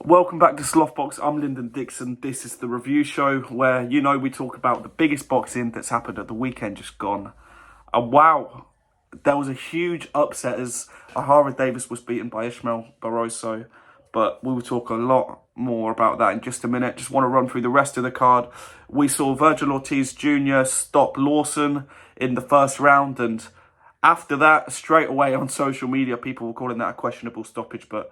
Welcome back to Slothbox. I'm Lyndon Dixon. This is the review show where, we talk about the biggest boxing that's happened at the weekend just gone. And wow, there was a huge upset as Ahara Davis was beaten by Ishmael Barroso. But we will talk a lot more about that in just a minute. Just want to run through the rest of the card. We saw Virgil Ortiz Jr. stop Lawson in the first round. And after that, straight away on social media, people were calling that a questionable stoppage. But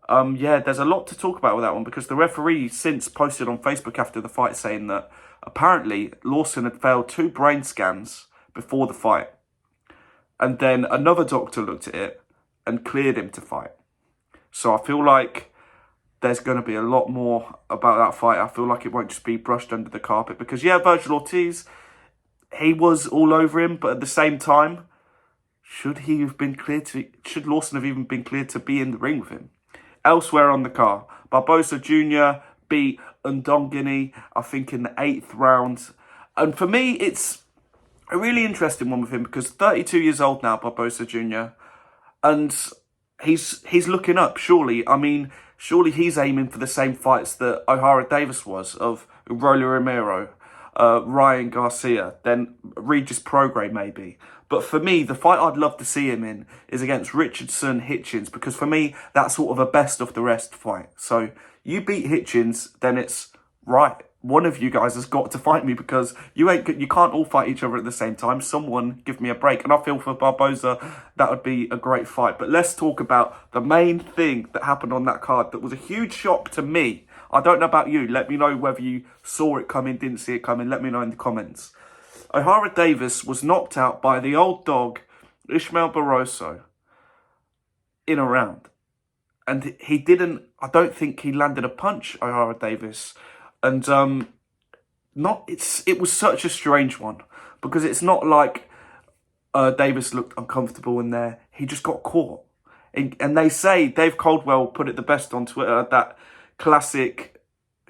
there's a lot to talk about with that one because the referee since posted on Facebook after the fight saying that apparently Lawson had failed 2 brain scans before the fight. And then another doctor looked at it and cleared him to fight. So I feel like there's going to be a lot more about that fight. I feel like it won't just be brushed under the carpet because, Virgil Ortiz, he was all over him. But at the same time, should Lawson have even been cleared to be in the ring with him? Elsewhere on the card, Barroso Jr. beat Undongini, I think, in the 8th round. And for me, it's a really interesting one with him because 32 years old now, Barroso Jr. And he's looking up, surely. I mean, surely he's aiming for the same fights that Ahara Davis was, of Rolly Romero, Ryan Garcia, then Regis Prograis maybe. But for me, the fight I'd love to see him in is against Richardson Hitchens, because for me, that's sort of a best of the rest fight. So you beat Hitchens, then it's right. One of you guys has got to fight me because you can't all fight each other at the same time. Someone give me a break. And I feel for Barbosa, that would be a great fight. But let's talk about the main thing that happened on that card that was a huge shock to me. I don't know about you. Let me know whether you saw it coming, didn't see it coming. Let me know in the comments. Ahara Davis was knocked out by the old dog, Ishmael Barroso, in a round. And I don't think he landed a punch, Ahara Davis. And it was such a strange one because it's not like Davis looked uncomfortable in there. He just got caught. And they say, Dave Caldwell put it the best on Twitter, that classic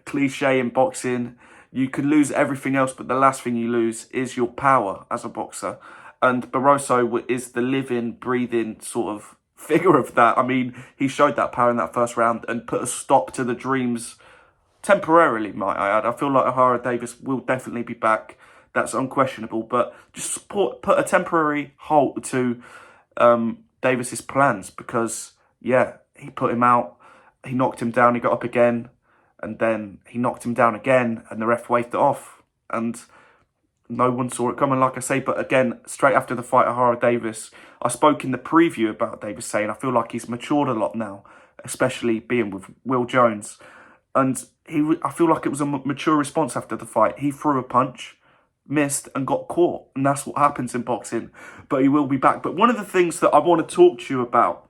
cliche in boxing, you can lose everything else, but the last thing you lose is your power as a boxer. And Barroso is the living, breathing sort of figure of that. I mean, he showed that power in that first round and put a stop to the dreams temporarily, might I add. I feel like Ahara Davis will definitely be back. That's unquestionable. But just put a temporary halt to Davis's plans because, he put him out. He knocked him down. He got up again. And then he knocked him down again. And the ref waved it off. And no one saw it coming, like I say. But again, straight after the fight, Ahara Davis, I spoke in the preview about Davis saying I feel like he's matured a lot now, especially being with Will Jones. And I feel like it was a mature response after the fight. He threw a punch, missed, and got caught. And that's what happens in boxing. But he will be back. But one of the things that I want to talk to you about,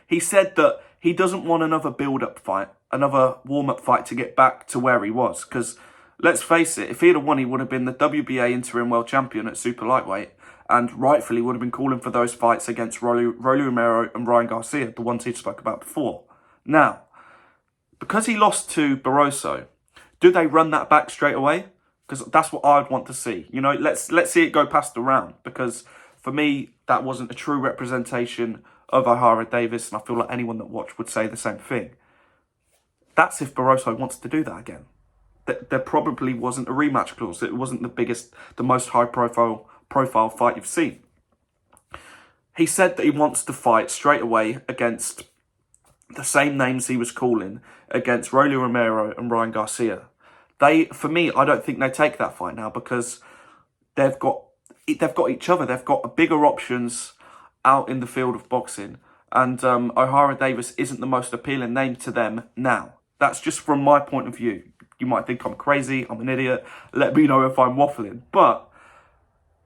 he said that he doesn't want another build-up fight, another warm-up fight to get back to where he was. Because, let's face it, if he'd have won, he would have been the WBA interim world champion at super lightweight. And rightfully would have been calling for those fights against Rolly Romero and Ryan Garcia, the ones he spoke about before. Now, because he lost to Barroso, do they run that back straight away? Because that's what I'd want to see. Let's see it go past the round. Because for me, that wasn't a true representation of Ahara Davis. And I feel like anyone that watched would say the same thing. That's if Barroso wants to do that again. There probably wasn't a rematch clause. It wasn't the most high-profile fight you've seen. He said that he wants to fight straight away against the same names he was calling against Rolly Romero and Ryan Garcia. For me, I don't think they take that fight now because they've got each other. They've got bigger options out in the field of boxing. And Ahara Davis isn't the most appealing name to them now. That's just from my point of view. You might think I'm crazy, I'm an idiot. Let me know if I'm waffling. But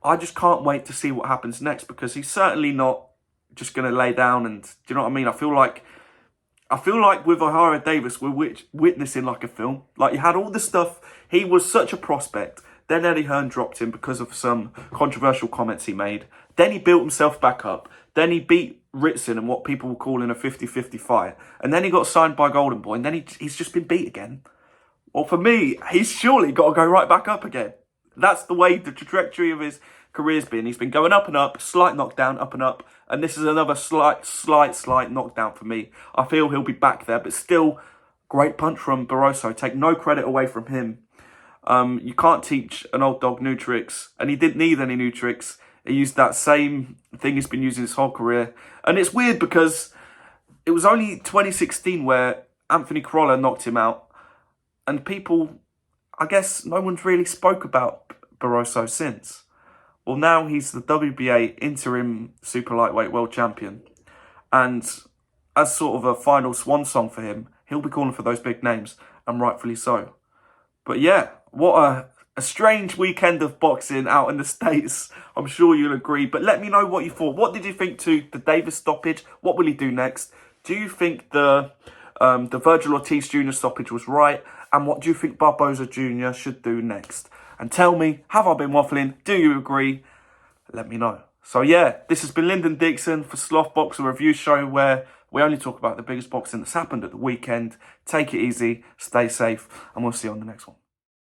I just can't wait to see what happens next because he's certainly not just going to lay down and, do you know what I mean? I feel like with Ahara Davis, we're witnessing like a film. Like, you had all the stuff. He was such a prospect. Then Eddie Hearn dropped him because of some controversial comments he made. Then he built himself back up. Then he beat Ritson in what people were calling a 50-50 fight. And then he got signed by Golden Boy. And then he's just been beat again. Well, for me, he's surely got to go right back up again. That's the way the trajectory of his career's been. He's been going up and up, slight knockdown, up and up. And this is another slight knockdown for me. I feel he'll be back there, but still Great punch from Barroso. Take no credit away from him. You can't teach an old dog new tricks, and he didn't need any new tricks. He used that same thing he's been using his whole career. And it's weird because it was only 2016 where Anthony Crolla knocked him out. And people, I guess no one's really spoke about Barroso since. Well, now he's the WBA interim super lightweight world champion. And as sort of a final swan song for him, he'll be calling for those big names, and rightfully so. But yeah, what a strange weekend of boxing out in the States. I'm sure you'll agree. But let me know what you thought. What did you think to the Davis stoppage? What will he do next? Do you think the Virgil Ortiz Jr. stoppage was right? And what do you think Barbosa Jr. should do next? And tell me, have I been waffling? Do you agree? Let me know. So yeah, this has been Lyndon Dixon for Sloth Boxer Review Show, where we only talk about the biggest boxing that's happened at the weekend. Take it easy, stay safe, and we'll see you on the next one.